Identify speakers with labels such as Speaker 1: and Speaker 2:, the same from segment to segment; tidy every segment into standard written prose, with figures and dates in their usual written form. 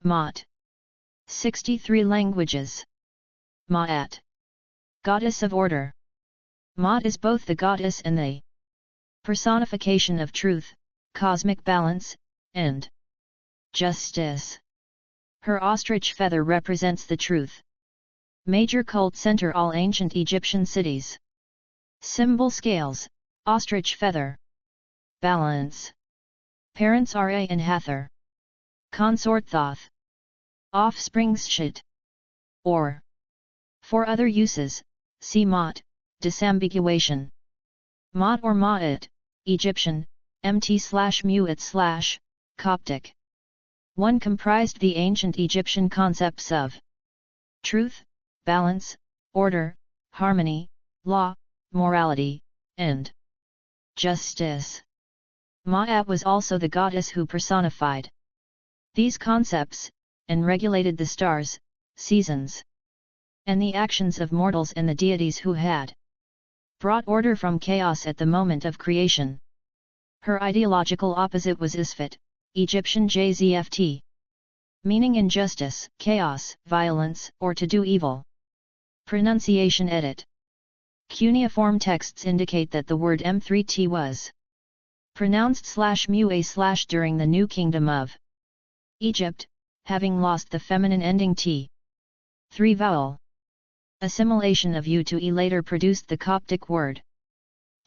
Speaker 1: Maat. 63 languages. Maat. Goddess of order. Maat is both the goddess and the personification of truth, cosmic balance, and justice. Her ostrich feather represents the truth. Major cult center all ancient Egyptian cities. Symbol scales, ostrich feather. Balance. Parents Ra and Hathor. Consort Thoth. Offsprings Shit. Or. For other uses, see Maat, disambiguation. Maat or Ma'at, Egyptian, mt/mu'at/, Coptic. 1 comprised the ancient Egyptian concepts of truth, balance, order, harmony, law, morality, and justice. Ma'at was also the goddess who personified these concepts, and regulated the stars, seasons, and the actions of mortals and the deities who had brought order from chaos at the moment of creation. Her ideological opposite was Isfet, Egyptian Jzft, meaning injustice, chaos, violence, or to do evil. Pronunciation edit. Cuneiform texts indicate that the word m3t was pronounced /mu/a/ during the New Kingdom of Egypt, having lost the feminine ending t. 3 vowel. Assimilation of u to e later produced the Coptic word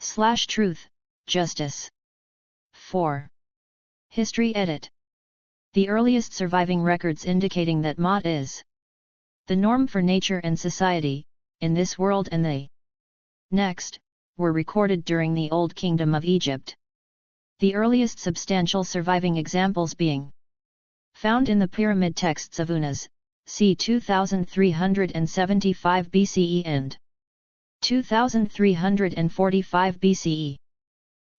Speaker 1: /truth, justice. 4. History edit. The earliest surviving records indicating that Maat is the norm for nature and society, in this world and the next, were recorded during the Old Kingdom of Egypt. The earliest substantial surviving examples being found in the pyramid texts of Unas, c. 2375 BCE and 2345 BCE.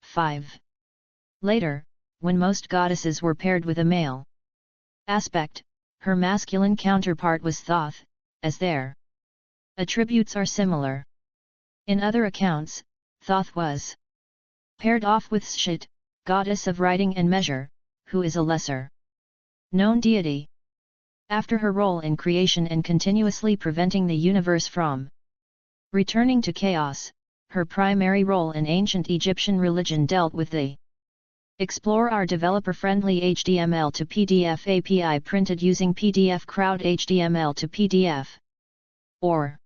Speaker 1: 5. Later, when most goddesses were paired with a male aspect, her masculine counterpart was Thoth, as their attributes are similar. In other accounts, Thoth was paired off with Shit, goddess of writing and measure, who is a lesser known deity. After her role in creation and continuously preventing the universe from returning to chaos, her primary role in ancient Egyptian religion dealt with the Explore our developer-friendly HTML to PDF API printed using PDF Crowd HTML to PDF. Or.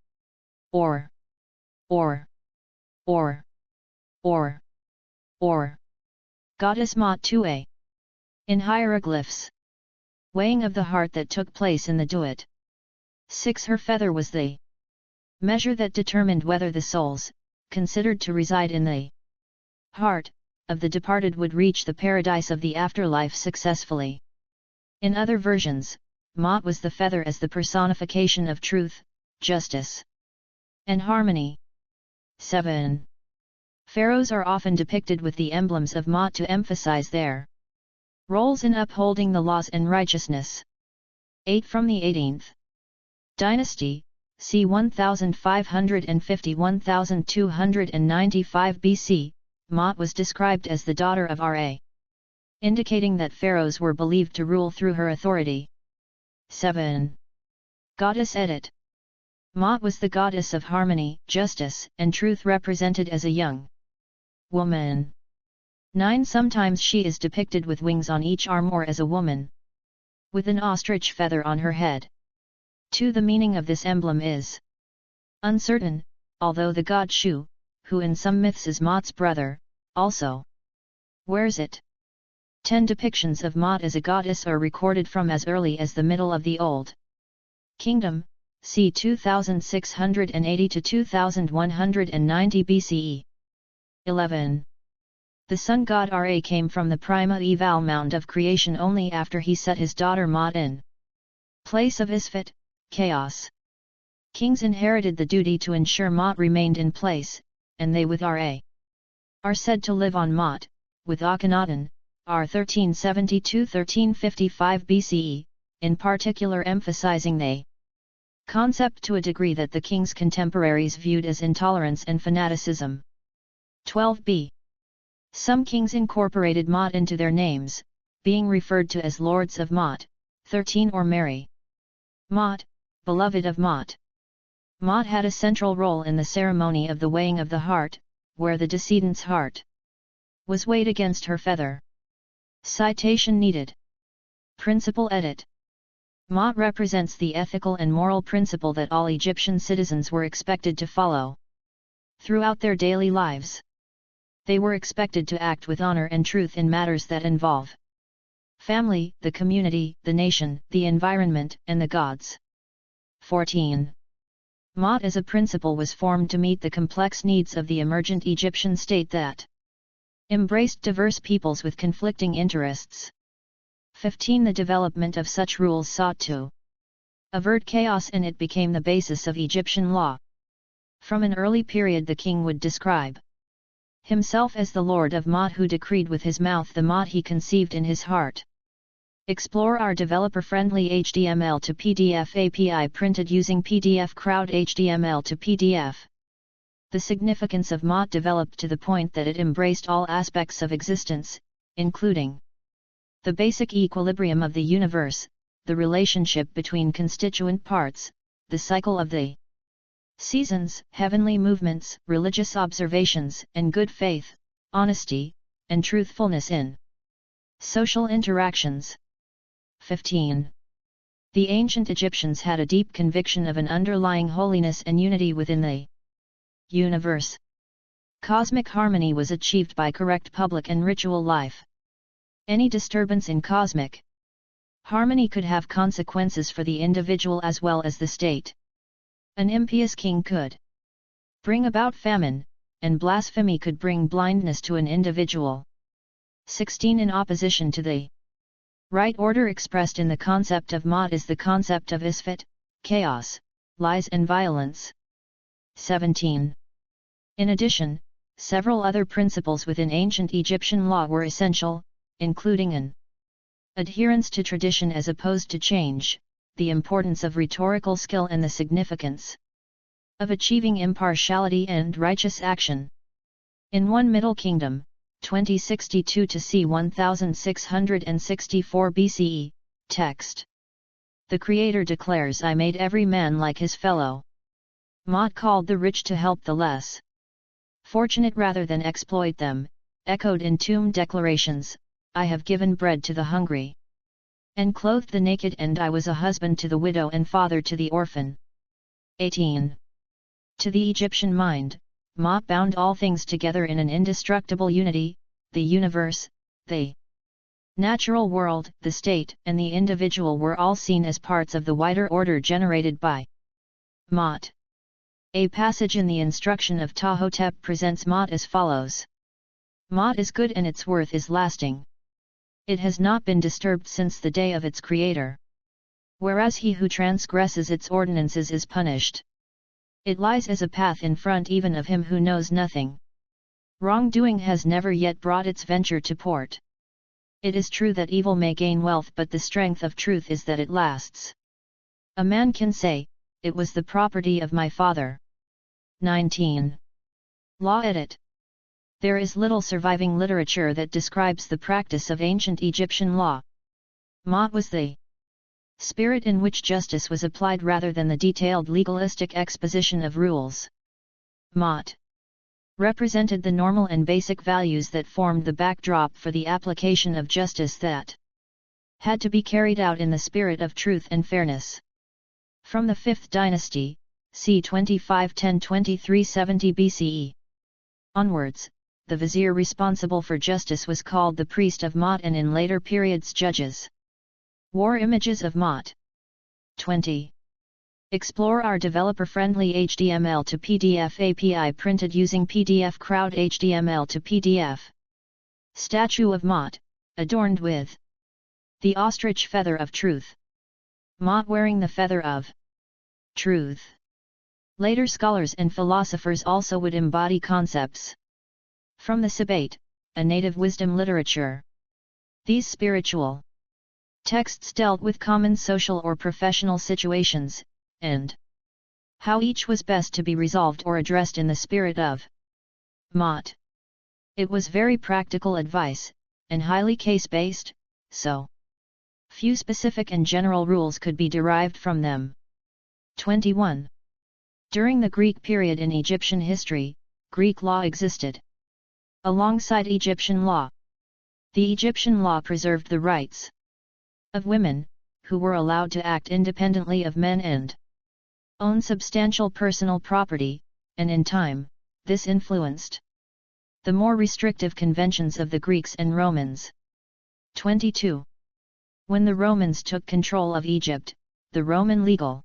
Speaker 1: Goddess Maat 2a. In hieroglyphs. Weighing of the heart that took place in the duet. 6. Her feather was the measure that determined whether the souls, considered to reside in the heart, of the departed would reach the paradise of the afterlife successfully. In other versions, Maat was the feather as the personification of truth, justice, and harmony. 7. Pharaohs are often depicted with the emblems of Maat to emphasize their roles in upholding the laws and righteousness. 8. From the 18th dynasty, c. 1550–1295 BC, Maat was described as the daughter of Ra, indicating that pharaohs were believed to rule through her authority. 7. Goddess edit. Maat was the goddess of harmony, justice, and truth represented as a young woman. 9. Sometimes she is depicted with wings on each arm or as a woman with an ostrich feather on her head. 2. The meaning of this emblem is uncertain, although the god Shu, who in some myths is Maat's brother, also wears it. 10. Depictions of Maat as a goddess are recorded from as early as the middle of the Old Kingdom, c. 2680 to 2190 BCE. 11. The sun god Ra came from the prima eval mound of creation only after he set his daughter Maat in place of Isfet, chaos. Kings inherited the duty to ensure Maat remained in place, and they with Ra are said to live on Maat, with Akhenaten, r. 1370–1355 BCE, in particular emphasizing the concept to a degree that the king's contemporaries viewed as intolerance and fanaticism. 12b. Some kings incorporated Maat into their names, being referred to as Lords of Maat, 13 or marry. Maat, beloved of Maat. Maat had a central role in the ceremony of the weighing of the heart, where the decedent's heart was weighed against her feather. Citation needed. Principle edit. Maat represents the ethical and moral principle that all Egyptian citizens were expected to follow throughout their daily lives. They were expected to act with honor and truth in matters that involve family, the community, the nation, the environment, and the gods. 14. Maat as a principle was formed to meet the complex needs of the emergent Egyptian state that embraced diverse peoples with conflicting interests. 15. The development of such rules sought to avert chaos, and it became the basis of Egyptian law. From an early period the king would describe himself as the Lord of Maat, who decreed with his mouth the Maat he conceived in his heart. Explore our developer-friendly HTML to PDF API printed using PDF Crowd HTML to PDF. The significance of Maat developed to the point that it embraced all aspects of existence, including the basic equilibrium of the universe, the relationship between constituent parts, the cycle of the seasons, heavenly movements, religious observations, and good faith, honesty, and truthfulness in social interactions. 15. The ancient Egyptians had a deep conviction of an underlying holiness and unity within the universe. Cosmic harmony was achieved by correct public and ritual life. Any disturbance in cosmic harmony could have consequences for the individual as well as the state. An impious king could bring about famine, and blasphemy could bring blindness to an individual. 16. In opposition to the right order expressed in the concept of Maat is the concept of isfet, chaos, lies and violence. 17. In addition, several other principles within ancient Egyptian law were essential, including an adherence to tradition as opposed to change, the importance of rhetorical skill, and the significance of achieving impartiality and righteous action. In 1 Middle Kingdom, 2062 to c. 1664 BCE, text. The Creator declares, I made every man like his fellow. Maat called the rich to help the less fortunate rather than exploit them, echoed in tomb declarations, I have given bread to the hungry and clothed the naked, and I was a husband to the widow and father to the orphan. 18. To the Egyptian mind, Maat bound all things together in an indestructible unity, the universe, the natural world, the state, and the individual were all seen as parts of the wider order generated by Maat. A passage in the instruction of Ptahhotep presents Maat as follows. Maat is good and its worth is lasting. It has not been disturbed since the day of its creator. Whereas he who transgresses its ordinances is punished. It lies as a path in front even of him who knows nothing. Wrongdoing has never yet brought its venture to port. It is true that evil may gain wealth, but the strength of truth is that it lasts. A man can say, it was the property of my father. 19. Law edit. There is little surviving literature that describes the practice of ancient Egyptian law. Maat was the spirit in which justice was applied rather than the detailed legalistic exposition of rules. Maat represented the normal and basic values that formed the backdrop for the application of justice that had to be carried out in the spirit of truth and fairness. From the 5th dynasty, c. 2510–2370 BCE onwards, the vizier responsible for justice was called the priest of Maat, and in later periods judges. War images of Maat. 20. Explore our developer-friendly HTML to PDF API printed using PDF Crowd HTML to PDF. Statue of Maat, adorned with the ostrich feather of truth. Maat wearing the feather of truth. Later scholars and philosophers also would embody concepts from the Sabate, a native wisdom literature. These spiritual texts dealt with common social or professional situations, and how each was best to be resolved or addressed in the spirit of Maat. It was very practical advice, and highly case-based, so Few specific and general rules could be derived from them. 21. During the Greek period in Egyptian history, Greek law existed. Alongside Egyptian law, the Egyptian law preserved the rights of women, who were allowed to act independently of men and own substantial personal property, and in time, this influenced the more restrictive conventions of the Greeks and Romans. 22. When the Romans took control of Egypt, the Roman legal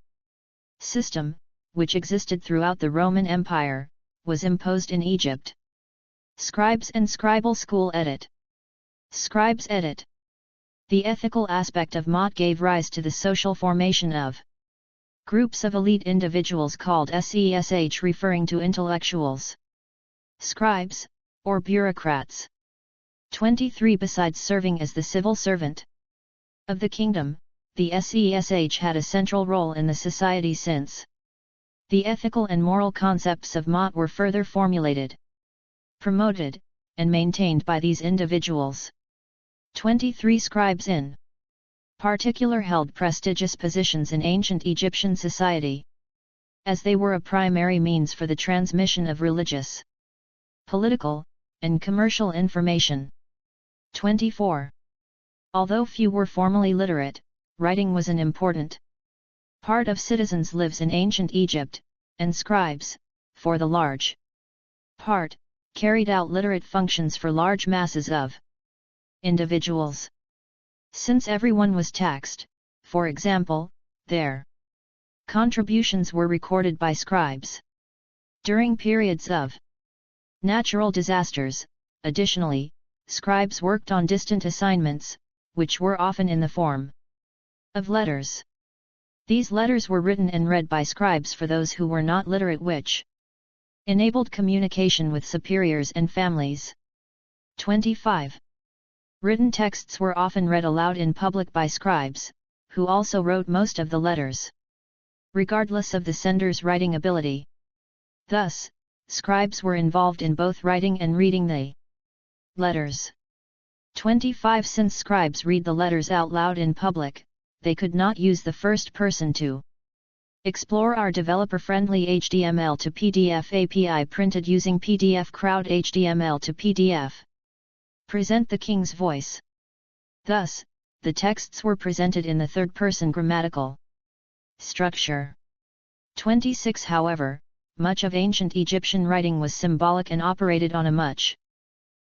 Speaker 1: system, which existed throughout the Roman Empire, was imposed in Egypt. Scribes and scribal school edit. Scribes edit. The ethical aspect of Maat gave rise to the social formation of groups of elite individuals called sesh, referring to intellectuals, scribes, or bureaucrats. 23. Besides serving as the civil servant of the kingdom, the sesh had a central role in the society since the ethical and moral concepts of Maat were further formulated, promoted, and maintained by these individuals. 23. Scribes in particular held prestigious positions in ancient Egyptian society, as they were a primary means for the transmission of religious, political, and commercial information. 24. Although few were formally literate, writing was an important part of citizens' lives in ancient Egypt, and scribes, for the large part, carried out literate functions for large masses of individuals. Since everyone was taxed, for example, their contributions were recorded by scribes. During periods of natural disasters, additionally, scribes worked on distant assignments, which were often in the form of letters. These letters were written and read by scribes for those who were not literate, which enabled communication with superiors and families. 25. Written texts were often read aloud in public by scribes, who also wrote most of the letters, regardless of the sender's writing ability. Thus, scribes were involved in both writing and reading the letters. 25. Since scribes read the letters out loud in public, they could not use the first person to explore our developer-friendly HTML to PDF API printed using PDF Crowd HTML to PDF. Present the king's voice. Thus, the texts were presented in the third-person grammatical structure. 26. However, much of ancient Egyptian writing was symbolic and operated on a much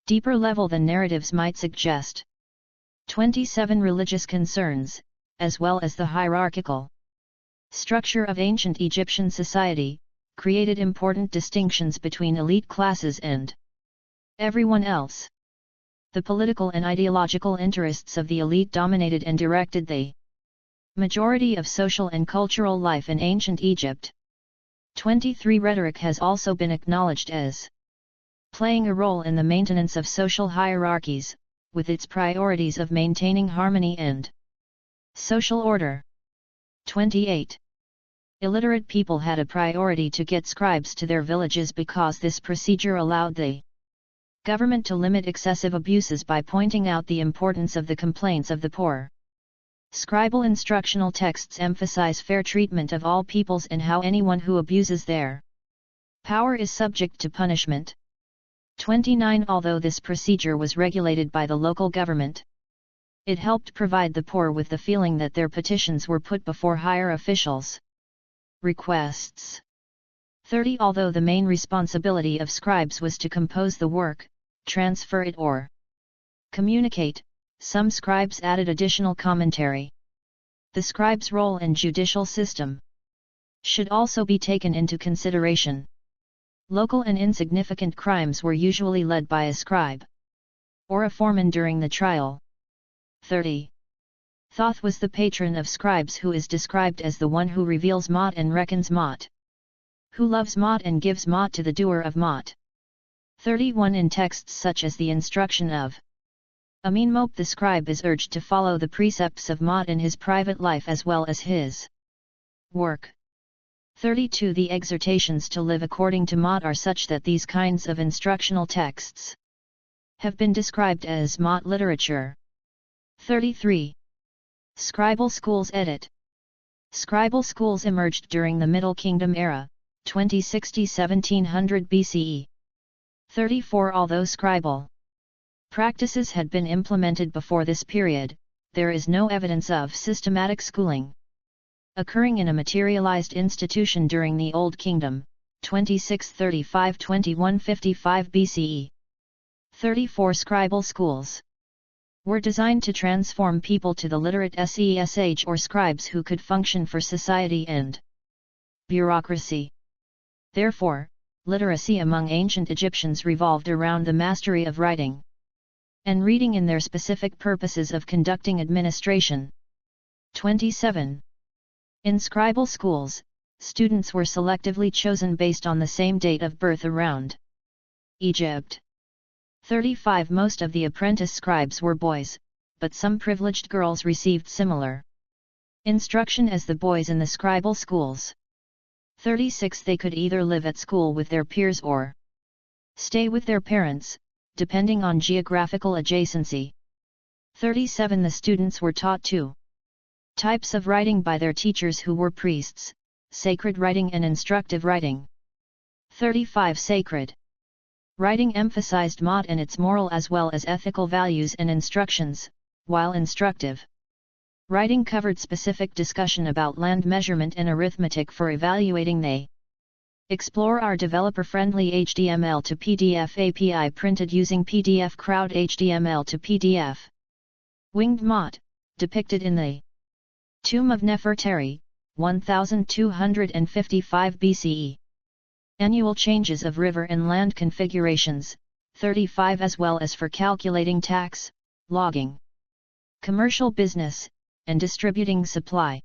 Speaker 1: deeper level than narratives might suggest. 27. Religious concerns, as well as the hierarchical structure of ancient Egyptian society, created important distinctions between elite classes and everyone else. The political and ideological interests of the elite dominated and directed the majority of social and cultural life in ancient Egypt. 23. Rhetoric has also been acknowledged as playing a role in the maintenance of social hierarchies, with its priorities of maintaining harmony and social order. 28. Illiterate people had a priority to get scribes to their villages because this procedure allowed the government to limit excessive abuses by pointing out the importance of the complaints of the poor. Scribal instructional texts emphasize fair treatment of all peoples and how anyone who abuses their power is subject to punishment. 29. Although this procedure was regulated by the local government, it helped provide the poor with the feeling that their petitions were put before higher officials' requests. 30. Although the main responsibility of scribes was to compose the work, transfer it or communicate, some scribes added additional commentary. The scribe's role in judicial system should also be taken into consideration. Local and insignificant crimes were usually led by a scribe or a foreman during the trial. 30. Thoth was the patron of scribes, who is described as the one who reveals Maat and reckons Maat, who loves Maat and gives Maat to the doer of Maat. 31. In texts such as the instruction of Amenhotep, the scribe is urged to follow the precepts of Maat in his private life as well as his work. 32. The exhortations to live according to Maat are such that these kinds of instructional texts have been described as Maat literature. 33. Scribal schools. Edit. Scribal schools emerged during the Middle Kingdom era, 2060–1700 BCE. 34 Although scribal practices had been implemented before this period, there is no evidence of systematic schooling occurring in a materialized institution during the Old Kingdom, 2635–2155 BCE. 34 Scribal schools were designed to transform people to the literate sesh or scribes who could function for society and bureaucracy. Therefore, literacy among ancient Egyptians revolved around the mastery of writing and reading in their specific purposes of conducting administration. 27. In scribal schools, students were selectively chosen based on the same date of birth around Egypt. 35 Most of the apprentice scribes were boys, but some privileged girls received similar instruction as the boys in the scribal schools. 36 They could either live at school with their peers or stay with their parents, depending on geographical adjacency. 37 The students were taught two types of writing by their teachers who were priests, sacred writing and instructive writing. 35 Sacred writing emphasized Maat and its moral as well as ethical values and instructions, while instructive writing covered specific discussion about land measurement and arithmetic for evaluating. They explore our developer-friendly HTML to PDF API printed using PDF Crowd HTML to PDF. Winged Maat, depicted in the Tomb of Nefertari, 1255 BCE. Annual changes of river and land configurations, 35 as well as for calculating tax, logging, commercial business, and distributing supply.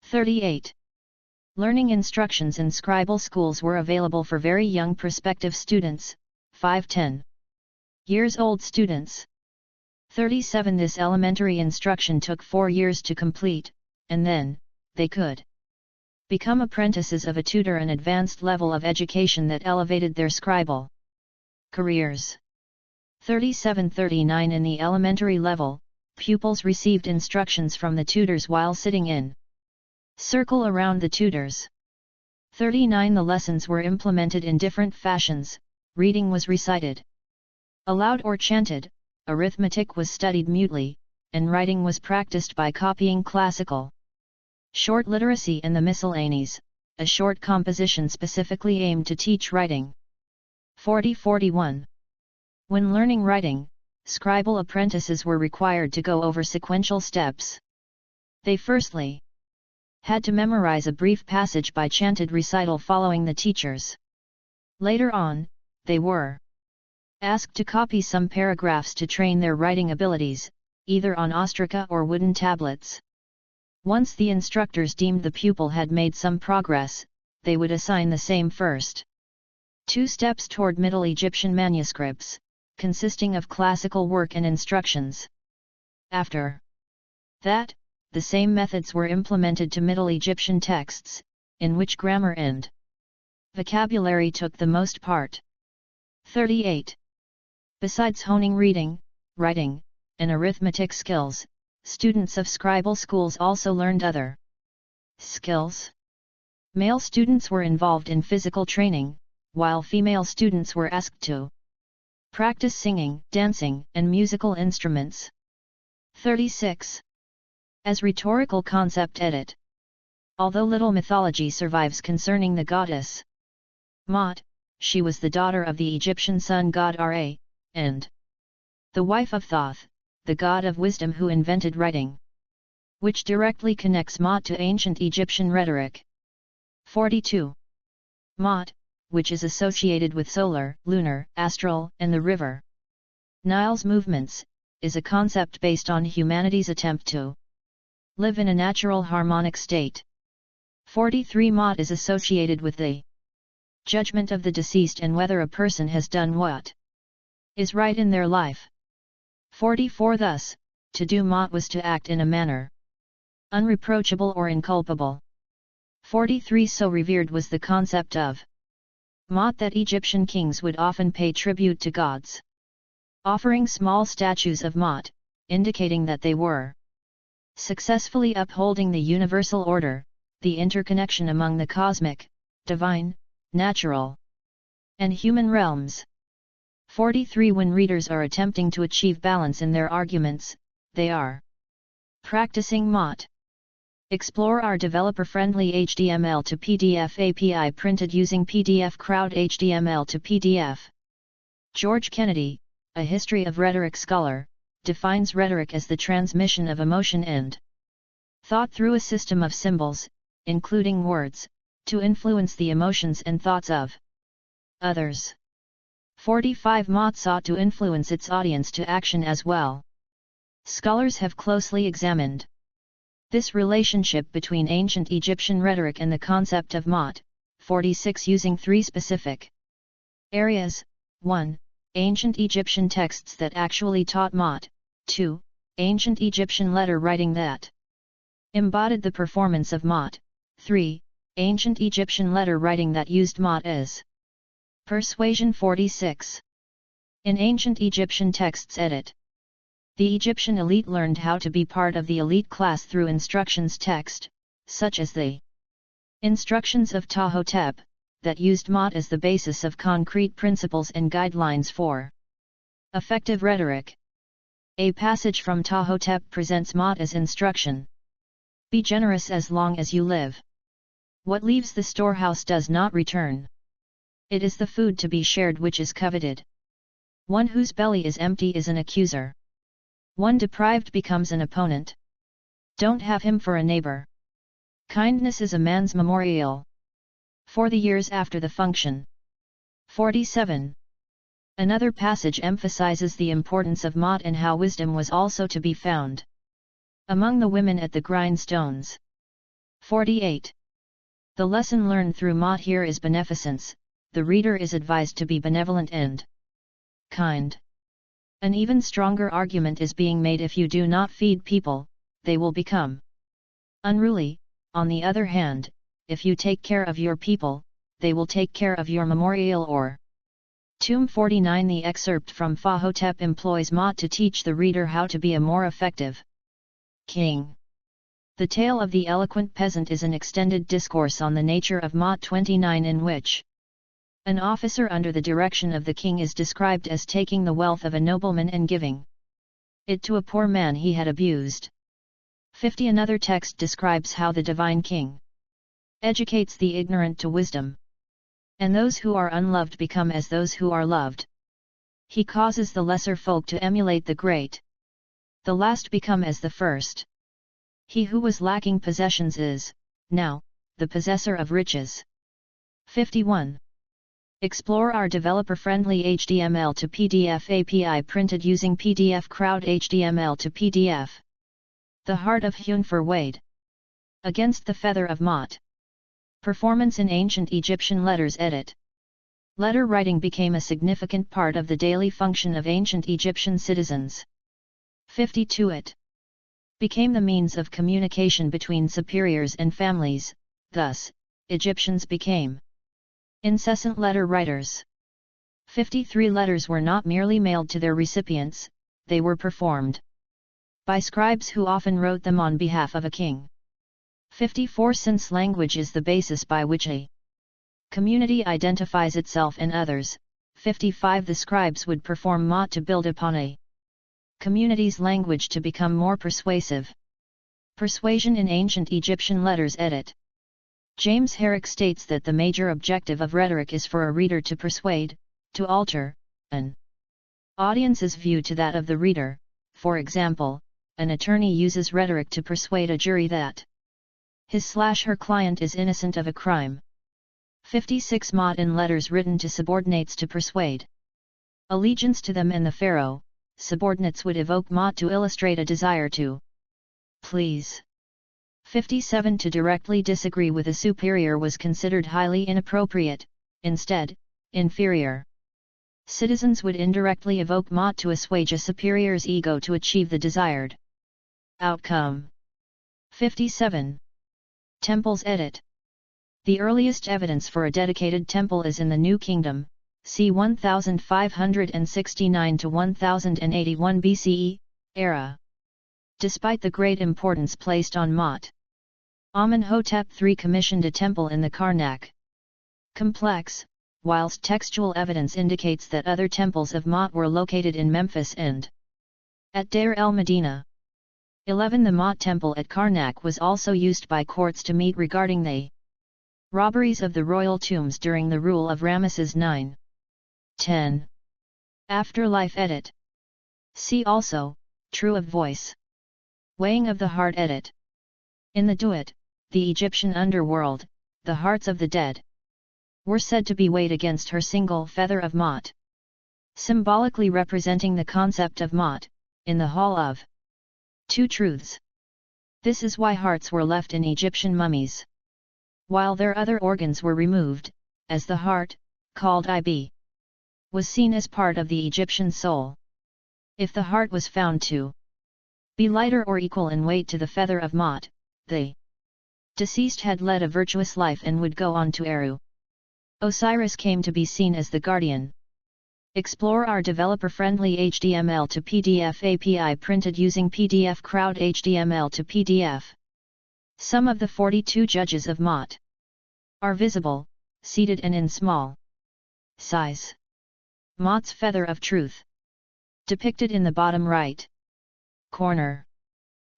Speaker 1: 38. Learning instructions in scribal schools were available for very young prospective students, 5–10 years old students. 37 This elementary instruction took 4 years to complete, and then, they could become apprentices of a tutor, an advanced level of education that elevated their scribal careers. 37–39 In the elementary level, pupils received instructions from the tutors while sitting in circle around the tutors. 39 The lessons were implemented in different fashions, reading was recited aloud or chanted, arithmetic was studied mutely, and writing was practiced by copying classical short literacy and the miscellanies, a short composition specifically aimed to teach writing. 40–41 When learning writing, scribal apprentices were required to go over sequential steps. They firstly had to memorize a brief passage by chanted recital following the teachers. Later on, they were asked to copy some paragraphs to train their writing abilities, either on ostraca or wooden tablets. Once the instructors deemed the pupil had made some progress, they would assign the same first 2 steps toward Middle Egyptian manuscripts, consisting of classical work and instructions. After that, the same methods were implemented to Middle Egyptian texts, in which grammar and vocabulary took the most part. 38. Besides honing reading, writing, and arithmetic skills, students of scribal schools also learned other skills. Male students were involved in physical training, while female students were asked to practice singing, dancing, and musical instruments. 36. As rhetorical concept. Edit. Although little mythology survives concerning the goddess Maat, she was the daughter of the Egyptian sun god Ra, and the wife of Thoth, the god of wisdom who invented writing, which directly connects Maat to ancient Egyptian rhetoric. 42. Maat, which is associated with solar, lunar, astral, and the river Nile's movements, is a concept based on humanity's attempt to live in a natural harmonic state. 43. Maat is associated with the judgment of the deceased and whether a person has done what is right in their life. 44. Thus, to do Maat was to act in a manner unreproachable or inculpable. 43. So revered was the concept of Maat that Egyptian kings would often pay tribute to gods, offering small statues of Maat, indicating that they were successfully upholding the universal order, the interconnection among the cosmic, divine, natural, and human realms. 43. When readers are attempting to achieve balance in their arguments, they are practicing Maat. Explore our developer-friendly HTML to PDF API printed using PDF Crowd HTML to PDF. George Kennedy, a history of rhetoric scholar, defines rhetoric as the transmission of emotion and thought through a system of symbols, including words, to influence the emotions and thoughts of others. 45. Maat sought to influence its audience to action as well. Scholars have closely examined this relationship between ancient Egyptian rhetoric and the concept of Maat. 46. Using three specific areas: 1. Ancient Egyptian texts that actually taught Maat. 2. Ancient Egyptian letter writing that embodied the performance of Maat. 3. Ancient Egyptian letter writing that used Maat as persuasion. 46. In ancient Egyptian texts edit. The Egyptian elite learned how to be part of the elite class through instructions text, such as the instructions of Ptah-hotep, that used Maat as the basis of concrete principles and guidelines for effective rhetoric. A passage from Ptah-hotep presents Maat as instruction. Be generous as long as you live. What leaves the storehouse does not return. It is the food to be shared which is coveted. One whose belly is empty is an accuser. One deprived becomes an opponent. Don't have him for a neighbor. Kindness is a man's memorial. For the years after the function. 47. Another passage emphasizes the importance of Maat and how wisdom was also to be found among the women at the grindstones. 48. The lesson learned through Maat here is beneficence. The reader is advised to be benevolent and kind. An even stronger argument is being made: if you do not feed people, they will become unruly. On the other hand, if you take care of your people, they will take care of your memorial or tomb. 49. The excerpt from Ptah-hotep employs Maat to teach the reader how to be a more effective king. The tale of the eloquent peasant is an extended discourse on the nature of Maat. 29. In which an officer under the direction of the king is described as taking the wealth of a nobleman and giving it to a poor man he had abused. 50. Another text describes how the divine king educates the ignorant to wisdom, and those who are unloved become as those who are loved. He causes the lesser folk to emulate the great. The last become as the first. He who was lacking possessions is, now, the possessor of riches. 51. Explore our developer-friendly HTML to PDF API printed using PDF Crowd HTML to PDF. The Heart of Hunfer Wade. Against the Feather of Maat. Performance in ancient Egyptian letters edit. Letter writing became a significant part of the daily function of ancient Egyptian citizens. 52. It became the means of communication between superiors and families, thus, Egyptians became incessant letter writers. 53. Letters were not merely mailed to their recipients, they were performed by scribes who often wrote them on behalf of a king. 54. Since language is the basis by which a community identifies itself and others. 55. The scribes would perform Maat to build upon a community's language to become more persuasive. Persuasion in ancient Egyptian letters edit. James Herrick states that the major objective of rhetoric is for a reader to persuade, to alter, an audience's view to that of the reader. For example, an attorney uses rhetoric to persuade a jury that his/her client is innocent of a crime. 56. Maat in letters written to subordinates to persuade allegiance to them and the pharaoh. Subordinates would evoke Maat to illustrate a desire to please. 57. To directly disagree with a superior was considered highly inappropriate, instead, inferior citizens would indirectly evoke Maat to assuage a superior's ego to achieve the desired outcome. 57. Temples edit. The earliest evidence for a dedicated temple is in the New Kingdom, c. 1569 to 1081 BCE, era. Despite the great importance placed on Maat, Amenhotep III commissioned a temple in the Karnak complex, whilst textual evidence indicates that other temples of Maat were located in Memphis and at Deir el-Medina. 11. The Maat temple at Karnak was also used by courts to meet regarding the robberies of the royal tombs during the rule of Ramesses IX. 10. Afterlife edit. See also, True of Voice. Weighing of the Heart edit. In the Duat, the Egyptian underworld, the hearts of the dead were said to be weighed against her single feather of Maat, symbolically representing the concept of Maat, in the Hall of Two Truths. This is why hearts were left in Egyptian mummies, while their other organs were removed, as the heart, called Ib, was seen as part of the Egyptian soul. If the heart was found to be lighter or equal in weight to the feather of Maat, the deceased had led a virtuous life and would go on to Eru. Osiris came to be seen as the guardian. Explore our developer-friendly HTML to PDF API printed using PDF Crowd HTML to PDF. Some of the 42 judges of Maat are visible, seated and in small size. Maat's feather of truth, depicted in the bottom right corner.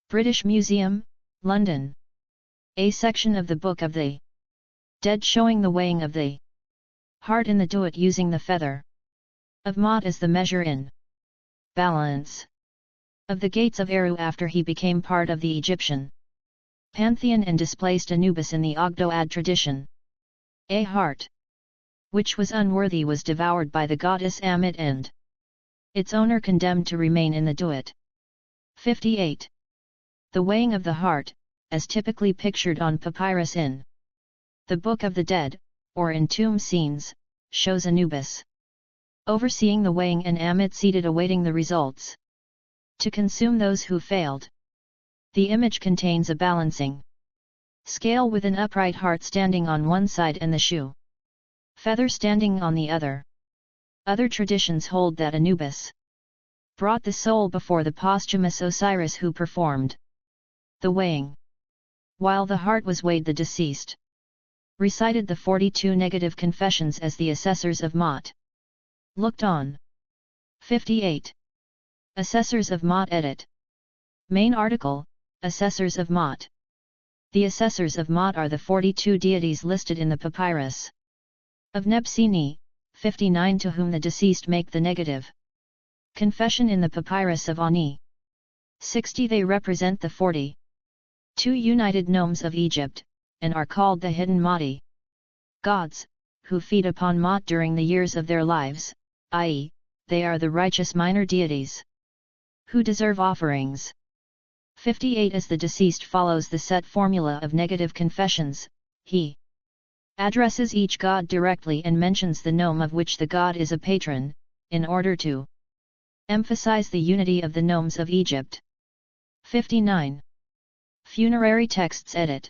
Speaker 1: British Museum, London. A section of the Book of the Dead showing the weighing of the heart in the Duat using the feather of Maat as the measure in balance of the gates of Eru after he became part of the Egyptian pantheon and displaced Anubis in the Ogdoad tradition. A heart which was unworthy was devoured by the goddess Ammit and its owner condemned to remain in the Duat. 58. The weighing of the heart, as typically pictured on papyrus in the Book of the Dead, or in tomb scenes, shows Anubis overseeing the weighing and Ammit seated awaiting the results to consume those who failed. The image contains a balancing scale with an upright heart standing on one side and the shoe feather standing on the other. Other traditions hold that Anubis brought the soul before the posthumous Osiris who performed the weighing. While the heart was weighed, the deceased recited the 42 negative confessions as the assessors of Maat looked on. 58. Assessors of Maat edit. Main article, Assessors of Maat. The assessors of Maat are the 42 deities listed in the papyrus of Nebseni, 59, to whom the deceased make the negative confession in the papyrus of Ani. 60. They represent the 42 united nomes of Egypt, and are called the hidden Maati gods, who feed upon Maat during the years of their lives, i.e., they are the righteous minor deities who deserve offerings. 58. As the deceased follows the set formula of negative confessions, he addresses each god directly and mentions the nome of which the god is a patron, in order to emphasize the unity of the nomes of Egypt. 59. Funerary texts edit.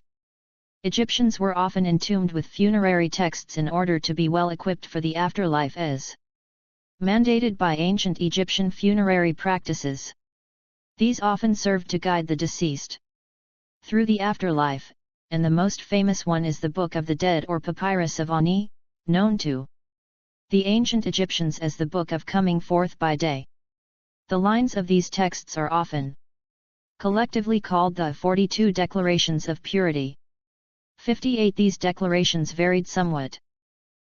Speaker 1: Egyptians were often entombed with funerary texts in order to be well equipped for the afterlife as mandated by ancient Egyptian funerary practices. These often served to guide the deceased through the afterlife, and the most famous one is the Book of the Dead or Papyrus of Ani, known to the ancient Egyptians as the Book of Coming Forth by Day. The lines of these texts are often collectively called the 42 Declarations of Purity. 58. These declarations varied somewhat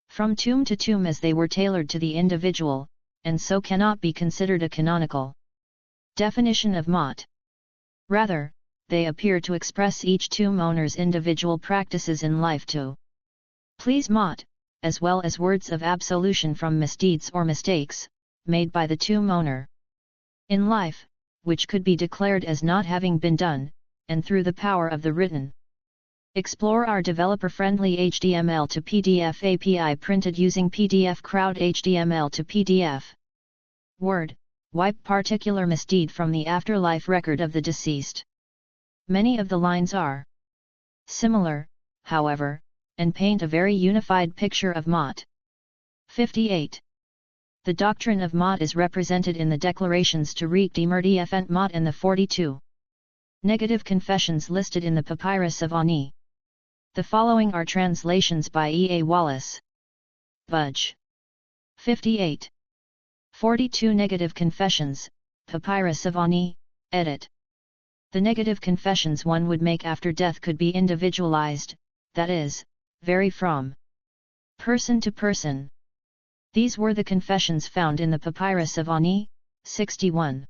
Speaker 1: from tomb to tomb as they were tailored to the individual, and so cannot be considered a canonical definition of Maat. Rather, they appear to express each tomb owner's individual practices in life to please Maat, as well as words of absolution from misdeeds or mistakes made by the tomb owner in life, which could be declared as not having been done, and through the power of the written. Explore our developer-friendly HTML to PDF API printed using PDF Crowd HTML to PDF. Word, wipe particular misdeed from the afterlife record of the deceased. Many of the lines are similar, however, and paint a very unified picture of Maat. 58. The doctrine of Maat is represented in the declarations to Reek Demert Efent Maat and the 42 Negative confessions listed in the Papyrus of Ani. The following are translations by E. A. Wallace. Budge. 58. 42 Negative confessions, Papyrus of Ani, edit. The negative confessions one would make after death could be individualized, that is, vary from person to person. These were the confessions found in the Papyrus of Ani, 61.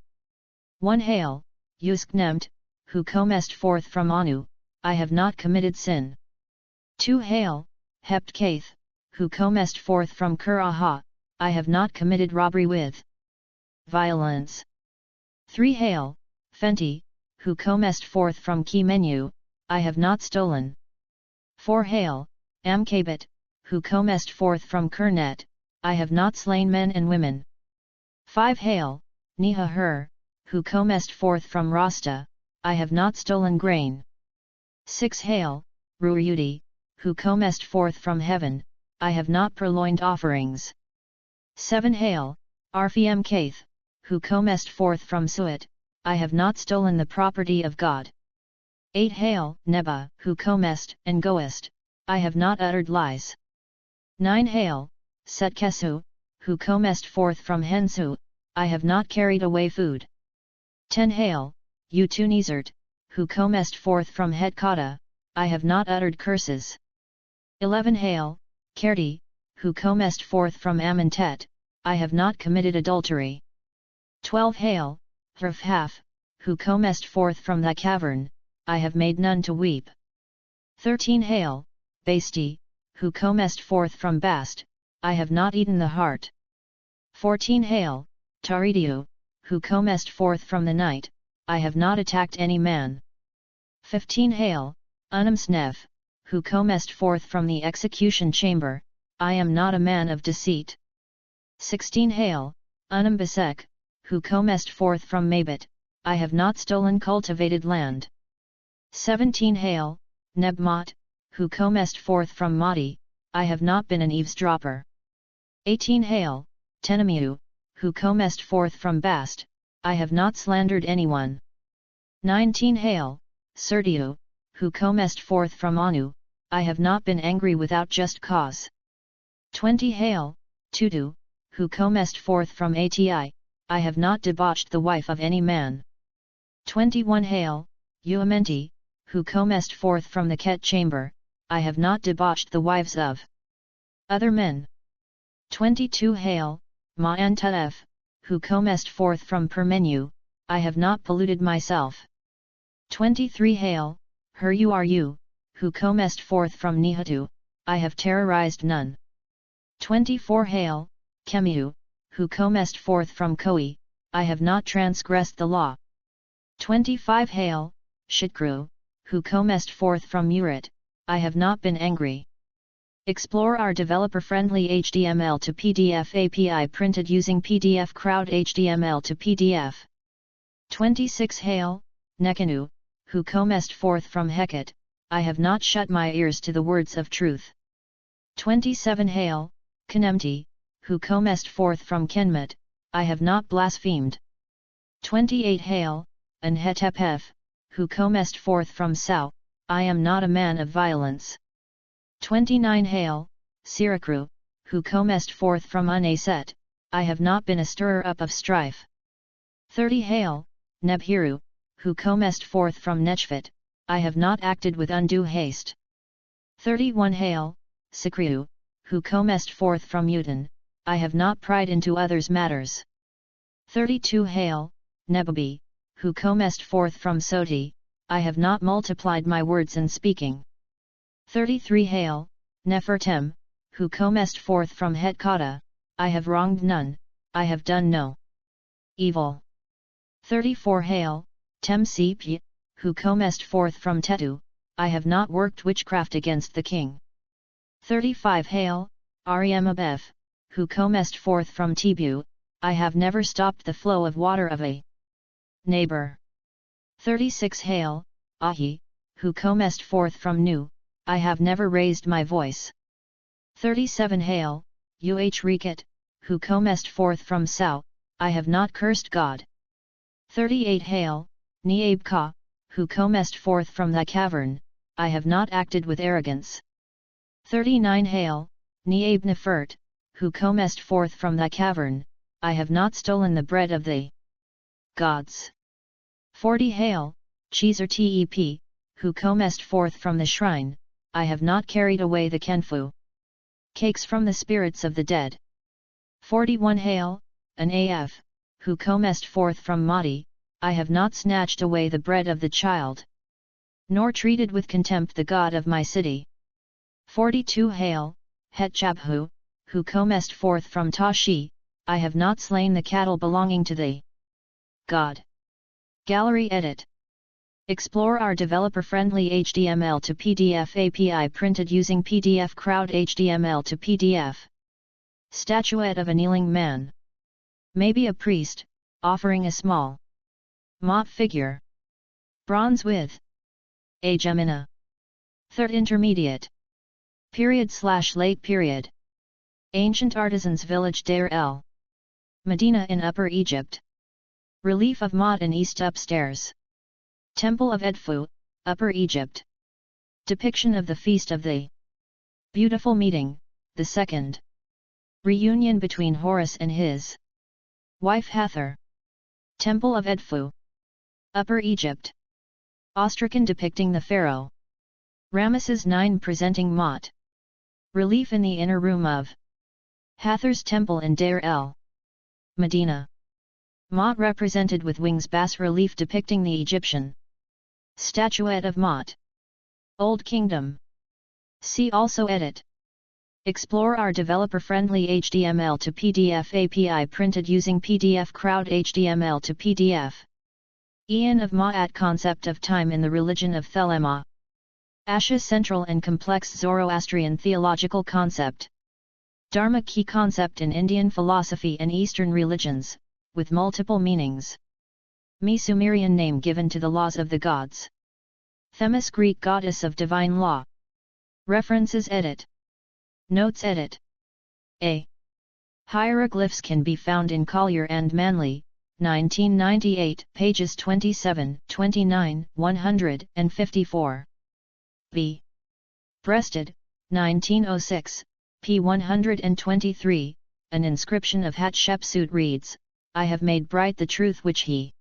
Speaker 1: 1 Hail, Usknemt, who comest forth from Anu, I have not committed sin. 2 Hail, Heptkaith, who comest forth from Kuraha, I have not committed robbery with violence. 3 Hail, Fenty, who comest forth from Kimenu, I have not stolen. 4 Hail, Amkabit, who comest forth from Kernet, I have not slain men and women. 5 Hail, Nehahur, who comest forth from Rasta, I have not stolen grain. 6 Hail, Ruryudi, who comest forth from heaven, I have not purloined offerings. 7 Hail, Arphiam Kaith, who comest forth from Suat, I have not stolen the property of God. 8 Hail, Neba, who comest and goest, I have not uttered lies. 9 Hail, Setkesu, who comest forth from Hensu, I have not carried away food. 10 Hail, Utunizert, who comest forth from Hetkata, I have not uttered curses. 11 Hail, Kerti, who comest forth from Amontet, I have not committed adultery. 12 Hail, Hrafhaf, who comest forth from thy cavern, I have made none to weep. 13 Hail, Basti, who comest forth from Bast, I have not eaten the heart. 14 Hail, Taridiu, who comest forth from the night, I have not attacked any man. 15 Hail, Unamsnev, who comest forth from the execution chamber, I am not a man of deceit. 16 Hail, Unambasek, who comest forth from Mabit, I have not stolen cultivated land. 17 Hail, Nebmat, who comest forth from Madi, I have not been an eavesdropper. 18 Hail, Tenemiu, who comest forth from Bast, I have not slandered anyone. 19 Hail, Sertiu, who comest forth from Anu, I have not been angry without just cause. 20 Hail, Tutu, who comest forth from Ati, I have not debauched the wife of any man. 21 Hail, Uamenti, who comest forth from the Ket chamber, I have not debauched the wives of other men. 22 Hail, Ma'antuf, who comest forth from Permenu, I have not polluted myself. 23 Hail, Huru, who comest forth from Nihatu, I have terrorized none. 24 Hail, Kemiu, who comest forth from Koi, I have not transgressed the law. 25 Hail, Shitkru, who comest forth from Murit, I have not been angry. Explore our developer-friendly HTML to PDF API printed using PDF Crowd HTML to PDF. 26 Hail, Nekanu, who comest forth from Heket, I have not shut my ears to the words of truth. 27 Hail, Kenemti, who comest forth from Kenmet, I have not blasphemed. 28 Hail, Anhetepef, who comest forth from Sao, I am not a man of violence. 29 Hail, Sirikru, who comest forth from Unaset, I have not been a stirrer-up of strife. 30 Hail, Nebhiru, who comest forth from Nechfit, I have not acted with undue haste. 31 Hail, Sikriu, who comest forth from Utan, I have not pried into others' matters. 32 Hail, Nebabi, who comest forth from Soti, I have not multiplied my words in speaking. 33 Hail, Nefertem, who comest forth from Hetkata, I have wronged none, I have done no evil. 34 Hail, Temsipy, who comest forth from Tetu, I have not worked witchcraft against the king. 35 Hail, Ariamabef, who comest forth from Tibu, I have never stopped the flow of water of a neighbor. 36 Hail, Ahi, who comest forth from Nu, I have never raised my voice. 37 Hail, Riket, who comest forth from Sao, I have not cursed God. 38 Hail, Neabka, who comest forth from thy cavern, I have not acted with arrogance. 39 Hail, Neab Nefert, who comest forth from thy cavern, I have not stolen the bread of the gods. 40 Hail, Cheezer Tep, who comest forth from the shrine, I have not carried away the kenfu cakes from the spirits of the dead. 41 Hail, an Af, who comest forth from Mati, I have not snatched away the bread of the child, nor treated with contempt the god of my city. 42 Hail, Hetchabhu, who comest forth from Tashi, I have not slain the cattle belonging to thee. God. Gallery Edit. Explore our developer-friendly HTML to PDF API printed using PDF Crowd HTML to PDF. Statuette of a kneeling man. Maybe a priest, offering a small Maat figure. Bronze with age Amina. Third intermediate. Period/late period. Ancient artisans village Deir el Medina in Upper Egypt. Relief of Maat in East upstairs. Temple of Edfu, Upper Egypt. Depiction of the Feast of the Beautiful Meeting, the second. Reunion between Horus and his wife Hathor. Temple of Edfu, Upper Egypt. Ostracon depicting the pharaoh. Ramesses IX presenting Maat. Relief in the inner room of Hathor's temple in Deir el Medina. Maat represented with wings bas relief depicting the Egyptian statuette of Maat. Old Kingdom. See also Edit. Explore our developer-friendly HTML to PDF API printed using PDF Crowd HTML to PDF. Eon of Maat concept of time in the religion of Thelema. Asha central and complex Zoroastrian theological concept. Dharma key concept in Indian philosophy and Eastern religions, with multiple meanings. Me Sumerian name given to the laws of the gods. Themis Greek goddess of divine law. References Edit. Notes Edit. A. Hieroglyphs can be found in Collier and Manley, 1998, pages 27, 29, 154. B. Breasted, 1906, p. 123, an inscription of Hatshepsut reads, I have made bright the truth which he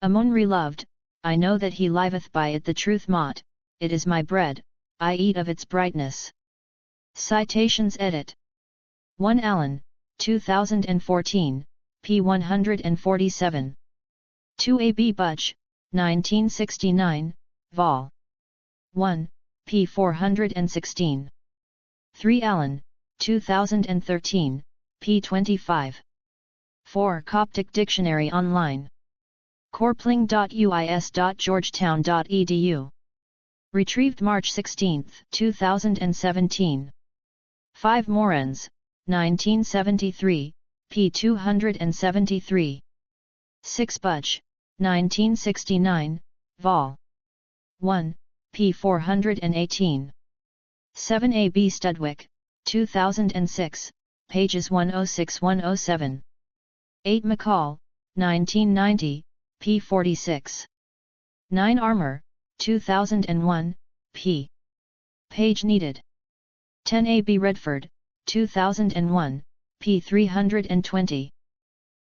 Speaker 1: Amun-Re loved, I know that he liveth by it the truth Maat, it is my bread, I eat of its brightness. Citations Edit. 1 Allen, 2014, p. 147. 2 A. B. Butch, 1969, vol. 1, p. 416. 3 Allen, 2013, p. 25. 4 Coptic Dictionary Online. corpling.uis.georgetown.edu. Retrieved March 16, 2017. 5 Morans, 1973, p. 273. 6 Butch, 1969, vol. 1, p. 418. 7 A. B. Studwick, 2006, pages 106-107. 8 McCall, 1990, p. 46. 9 Armour, 2001, p. Page needed. 10 A. B. Redford, 2001, p. 320.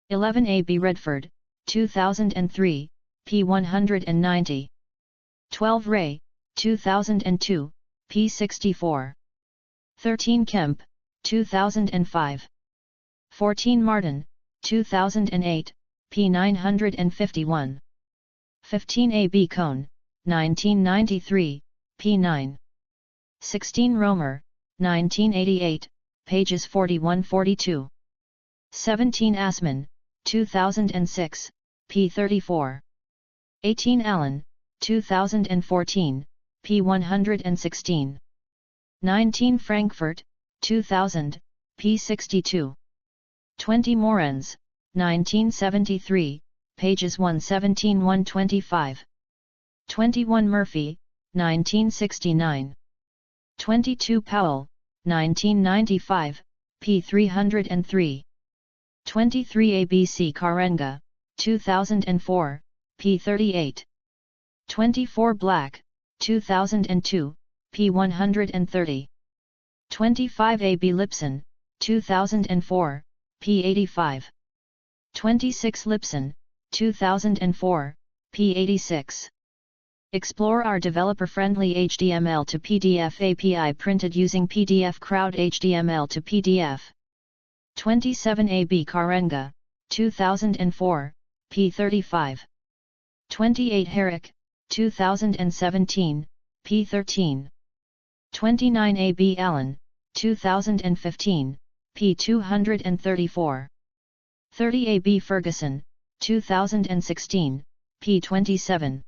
Speaker 1: 11 A. B. Redford, 2003, p. 190. 12 Ray, 2002, p. 64. 13 Kemp, 2005. 14 Martin, 2008, p. 951. 15 A. B. Cohn, 1993, p. 9. 16 Romer, 1988, pages 41-42. 17 Assman, 2006, p. 34. 18 Allen, 2014, p. 116. 19 Frankfurt, 2000, p. 62. 20 Morans, 1973, pages 117-125. 21 Murphy, 1969. 22 Powell, 1995, p. 303. 23 ABC Karenga, 2004, p. 38. 24 Black, 2002, p. 130. 25 A. B. Lipson, 2004, p. 85. 26 Lipson, 2004, p. 86. Explore our developer-friendly HTML to PDF API printed using PDF Crowd HTML to PDF. 27 A. B. Karenga, 2004, p. 35. 28 Herrick, 2017, p. 13. 29 A. B. Allen, 2015, p. 234. 30 A. B. Ferguson, 2016, p. 27.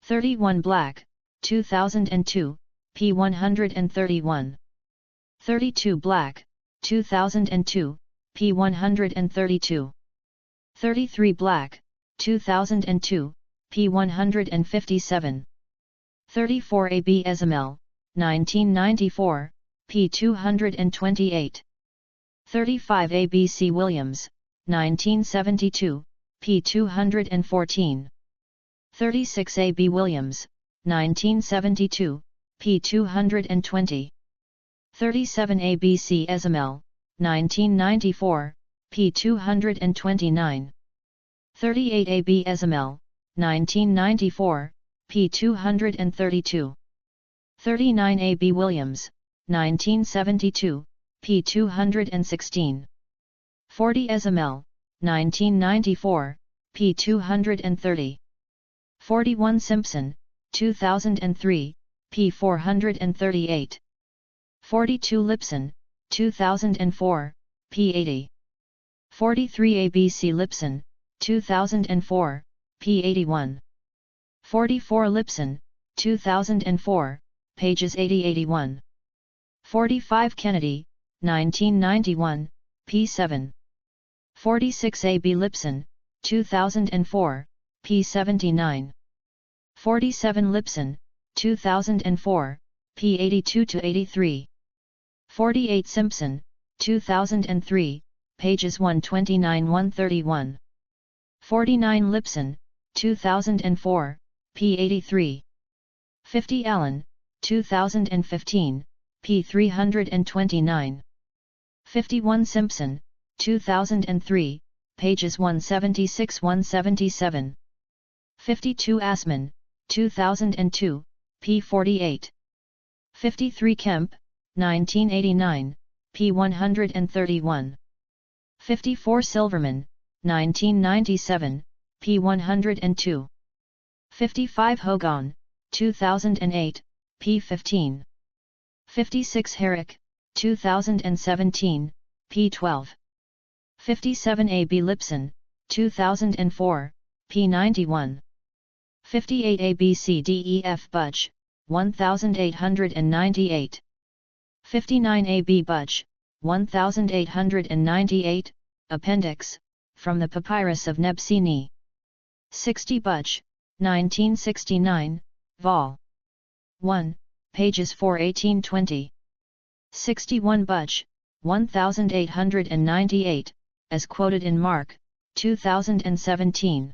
Speaker 1: 31 Black, 2002, p. 131. 32 Black, 2002, p. 132. 33 Black, 2002, p. 157. 34 A. B. Ezemel, 1994, p. 228. 35 A. B. C. Williams, 1972, p. 214. 36 A. B. Williams, 1972, p. 220. 37 A. B. C. Ezemel, 1994, p. 229. 38 A. B. Ezemel, 1994, p. 232. 39 A. B. Williams, 1972, p. 216. 40 Ezemel, 1994, p. 230. 41 Simpson, 2003, p. 438. 42 Lipson, 2004, p. 80. 43 A. B. C. Lipson, 2004, p. 81. 44 Lipson, 2004, pages 80-81. 45 Kennedy, 1991, p. 7. 46 A. B. Lipson, 2004, p. 79. 47 Lipson, 2004, p. 82-83. 48 Simpson, 2003, pages 129-131. 49 Lipson, 2004, p. 83. 50 Allen, 2015, p. 329. 51 Simpson, 2003, pages 176-177. 52 Assman, 2002, p. 48. 53 Kemp, 1989, p. 131. 54 Silverman, 1997, p. 102. 55 Hogan, 2008, p. 15. 56 Herrick, 2017, p. 12. 57 A. B. Lipson, 2004, p. 91. 58 A. B. C. D. E. F. Budge, 1898. 59 A. B. Budge, 1898, Appendix, from the Papyrus of Nebseni. 60 Budge, 1969, Vol. 1, pages 418-20. 61 Budge, 1898, as quoted in Mark, 2017.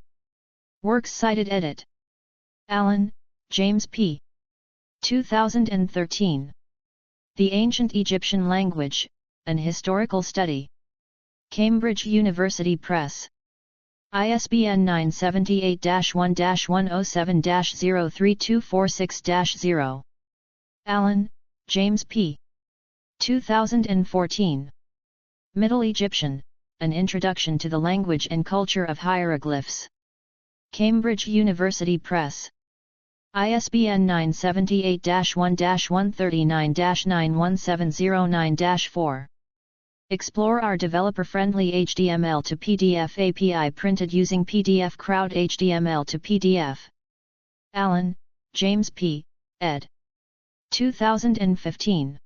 Speaker 1: Works cited edit. Allen, James P. 2013. The Ancient Egyptian Language, An Historical Study. Cambridge University Press. ISBN 978-1-107-03246-0. Allen, James P. 2014. Middle Egyptian, An Introduction to the Language and Culture of Hieroglyphs. Cambridge University Press. ISBN 978-1-139-91709-4. Explore our developer-friendly HTML to PDF API printed using PDF Crowd HTML to PDF. Allen, James P., ed. 2015.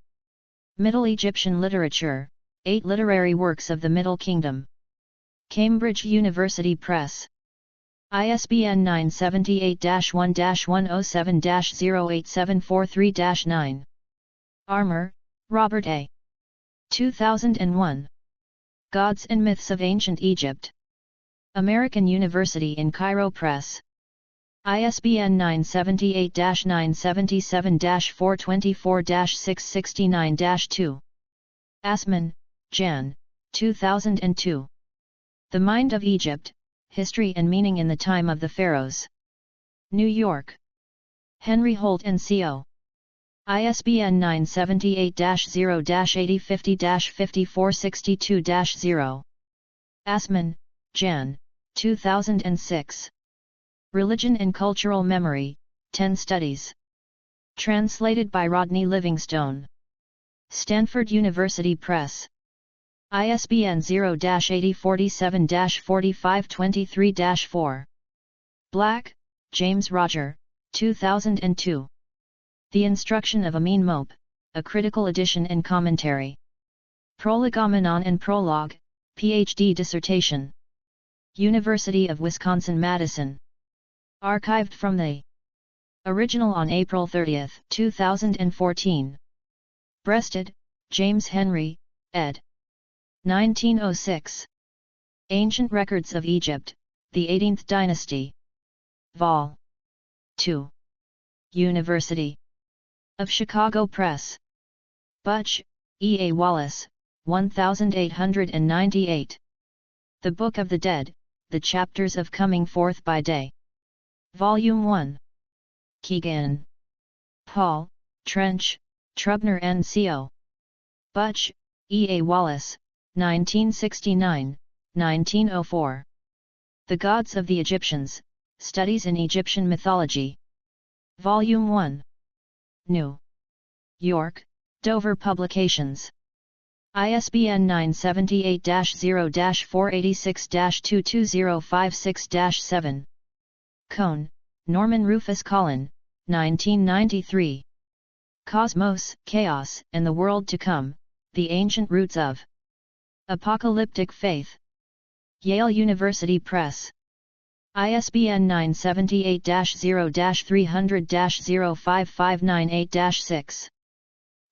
Speaker 1: Middle Egyptian Literature, 8 Literary Works of the Middle Kingdom. Cambridge University Press. ISBN 978-1-107-08743-9. Armour, Robert A. 2001. Gods and Myths of Ancient Egypt. American University in Cairo Press. ISBN 978-977-424-669-2. Assmann, Jan. 2002. The Mind of Egypt, History and Meaning in the Time of the Pharaohs. New York. Henry Holt & Co. ISBN 978-0-8050-5462-0. Assmann, Jan. 2006. Religion and Cultural Memory, 10 Studies. Translated by Rodney Livingstone. Stanford University Press. ISBN 0-8047-4523-4. Black, James Roger, 2002. The Instruction of Amin Mope, A Critical Edition and Commentary. Prolegomena and Prologue, Ph.D. Dissertation. University of Wisconsin-Madison. Archived from the original on April 30, 2014. Breasted, James Henry, ed. 1906. Ancient Records of Egypt, the 18th Dynasty. Vol. 2. University of Chicago Press. Butch, E. A. Wallace, 1898. The Book of the Dead, The Chapters of Coming Forth by Day. Volume 1. Keegan, Paul, Trench, Trubner & Co. Butch, E. A. Wallace, 1969, 1904. The Gods of the Egyptians, Studies in Egyptian Mythology. Volume 1. New York, Dover Publications. ISBN 978-0-486-22056-7. Cohn, Norman Rufus Collin, 1993. Cosmos, Chaos, and the World to Come, The Ancient Roots of Apocalyptic Faith. Yale University Press. ISBN 978-0-300-05598-6.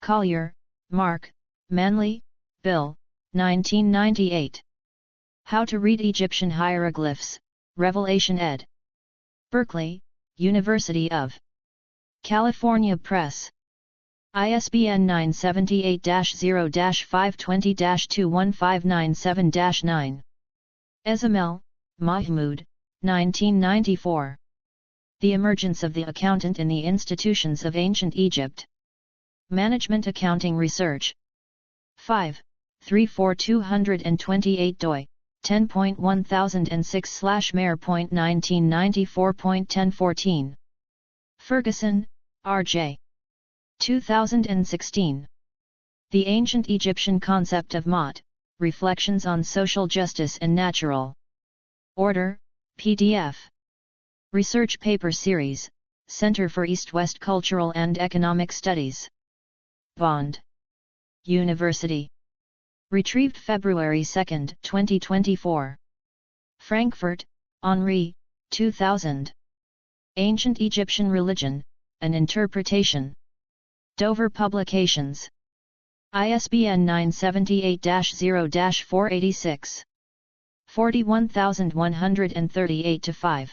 Speaker 1: Collier, Mark, Manley, Bill, 1998. How to Read Egyptian Hieroglyphs, Revelation ed. Berkeley, University of California Press. ISBN 978-0-520-21597-9. Ezamel, Mahmoud, 1994. The Emergence of the Accountant in the Institutions of Ancient Egypt. Management Accounting Research. 5. 34228 doi, 10.1006/Mayor.1994.1014. Ferguson, R.J. 2016. The Ancient Egyptian Concept of Maat, Reflections on Social Justice and Natural Order, PDF. Research Paper Series, Center for East-West Cultural and Economic Studies. Bond University. Retrieved February 2, 2024. Frankfurt, Henri, 2000. Ancient Egyptian Religion, An Interpretation. Dover Publications. ISBN 978-0-486. 41138-5.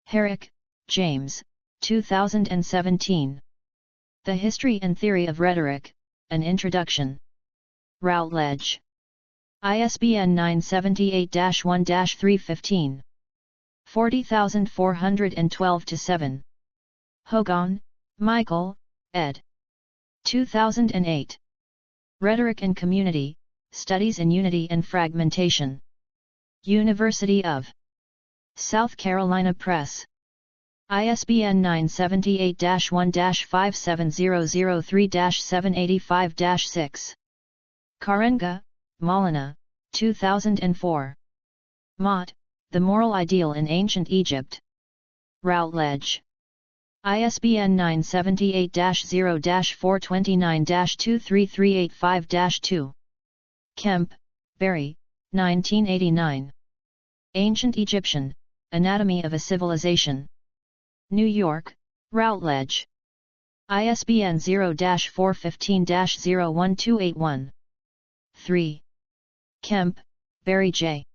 Speaker 1: Herrick, James, 2017. The History and Theory of Rhetoric, An Introduction. Routledge. ISBN 978-1-315. 40412-7. Hogan, Michael, ed. 2008. Rhetoric and Community, Studies in Unity and Fragmentation. University of South Carolina Press. ISBN 978-1-57003-785-6. Karenga, Maulana, 2004. Maat, The Moral Ideal in Ancient Egypt. Routledge. ISBN 978-0-429-23385-2. Kemp, Barry, 1989. Ancient Egyptian, Anatomy of a Civilization. New York, Routledge. ISBN 0-415-01281. 3. Kemp, Barry J.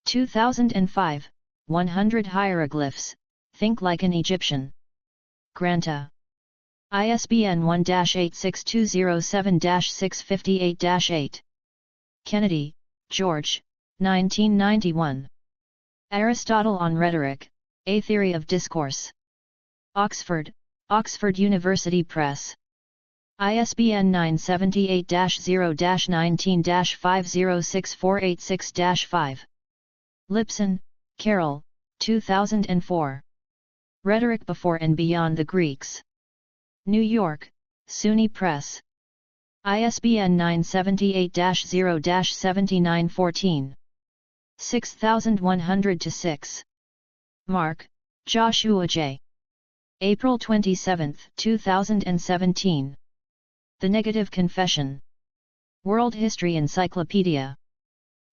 Speaker 1: 2005, 100 Hieroglyphs, Think like an Egyptian. Granta. ISBN 1-86207-658-8. Kennedy, George, 1991. Aristotle on Rhetoric, A Theory of Discourse. Oxford, Oxford University Press. ISBN 978-0-19-506486-5. Lipson, Carol, 2004. Rhetoric Before and Beyond the Greeks. New York, SUNY Press. ISBN 978-0-7914. 6100-6. Mark, Joshua J. April 27, 2017. The Negative Confession. World History Encyclopedia.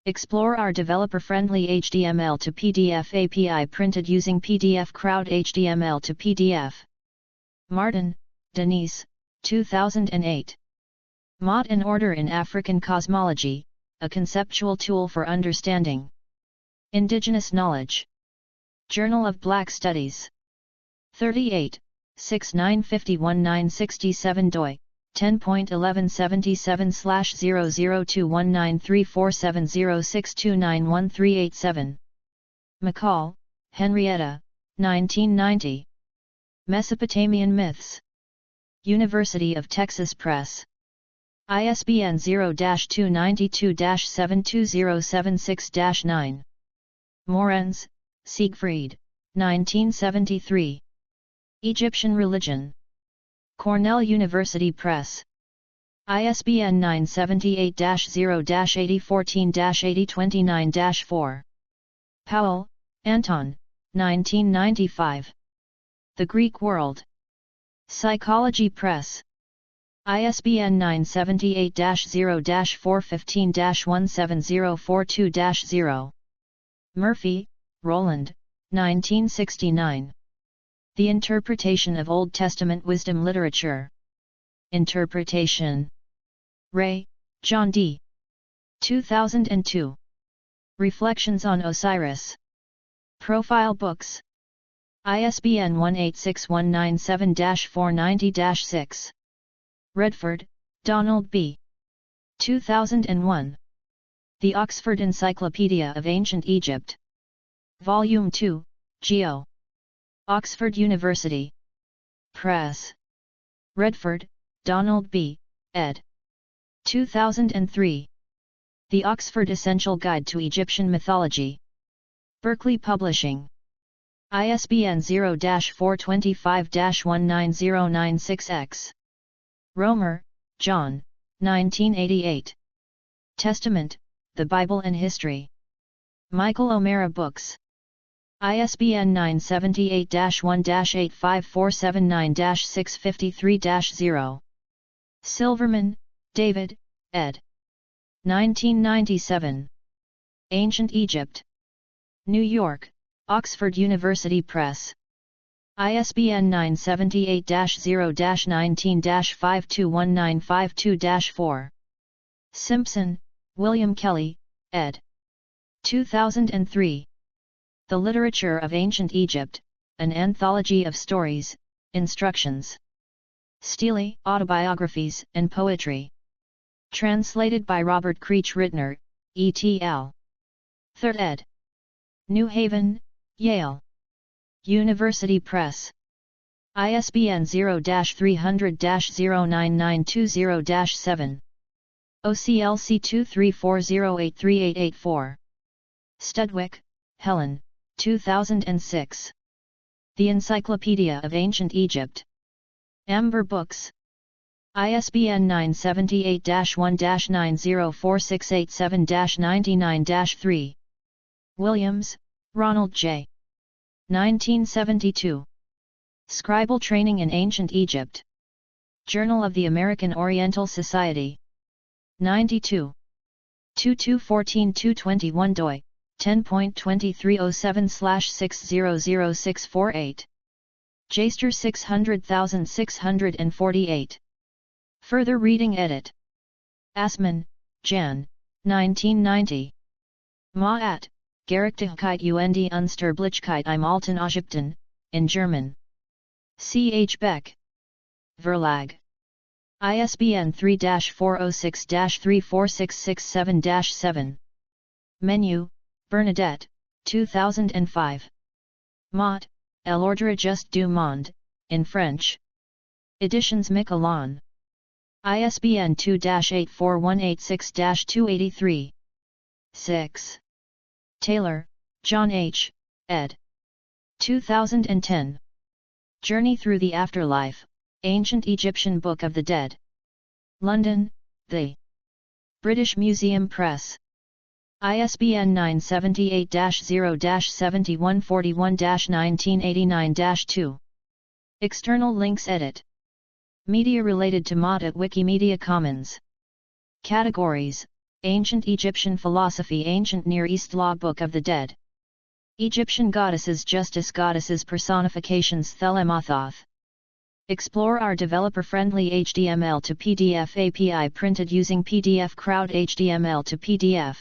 Speaker 1: Explore our developer-friendly HTML to PDF API printed using PDF Crowd HTML to PDF. Martin, Denise, 2008. Maat and Order in African Cosmology, a Conceptual Tool for Understanding Indigenous Knowledge. Journal of Black Studies. 38, 6951-967 doi, 10.1177/00219347062913887. McCall, Henrietta, 1990. Mesopotamian Myths. University of Texas Press. ISBN 0-292-72076-9. Morens, Siegfried, 1973. Egyptian Religion. Cornell University Press. ISBN 978-0-8014-8029-4. Powell, Anton, 1995. The Greek World. Psychology Press. ISBN 978-0-415-17042-0. Murphy, Roland, 1969. The Interpretation of Old Testament Wisdom Literature. Interpretation. Ray, John D. 2002. Reflections on Osiris. Profile Books. ISBN 186197-490-6. Redford, Donald B. 2001. The Oxford Encyclopedia of Ancient Egypt. Volume 2, Geo. Oxford University Press. Redford, Donald B., ed. 2003. The Oxford Essential Guide to Egyptian Mythology. Berkeley Publishing. ISBN 0-425-19096-X. Romer, John, 1988. Testament, The Bible and History. Michael O'Mara Books. ISBN 978-1-85479-653-0. Silverman, David, ed. 1997. Ancient Egypt. New York, Oxford University Press. ISBN 978-0-19-521952-4. Simpson, William Kelly, ed. 2003. The Literature of Ancient Egypt, an Anthology of Stories, Instructions, Stele, Autobiographies and Poetry. Translated by Robert Creech Rittner, et.al. 3rd ed. New Haven, Yale University Press. ISBN 0-300-09920-7. OCLC 2340838884. Studwick, Helen, 2006. The Encyclopedia of Ancient Egypt. Amber Books. ISBN 978-1-904687-99-3. Williams, Ronald J. 1972. Scribal Training in Ancient Egypt. Journal of the American Oriental Society. 92. 2214-221 doi, 10.2307/600648. Jaster 600648. Further reading edit. Assmann, Jan, 1990. Maat, Gerechtigkeit und Unsterblichkeit im Alten Ägypten, in German. C. H. Beck. Verlag. ISBN 3-406-34667-7. Menu, Bernadette, 2005. Maat, L'ordre juste du monde, in French. Editions Miquelon. ISBN 2-84186-283. 6. Taylor, John H., ed. 2010. Journey Through the Afterlife, Ancient Egyptian Book of the Dead. London, The British Museum Press. ISBN 978-0-7141-1989-2. External links edit. Media related to Maat at Wikimedia Commons. Categories: Ancient Egyptian Philosophy, Ancient Near East Law, Book of the Dead. Egyptian Goddesses, Justice Goddesses, Personifications, Thelemathoth. Explore our developer-friendly HTML to PDF API printed using PDF Crowd HTML to PDF.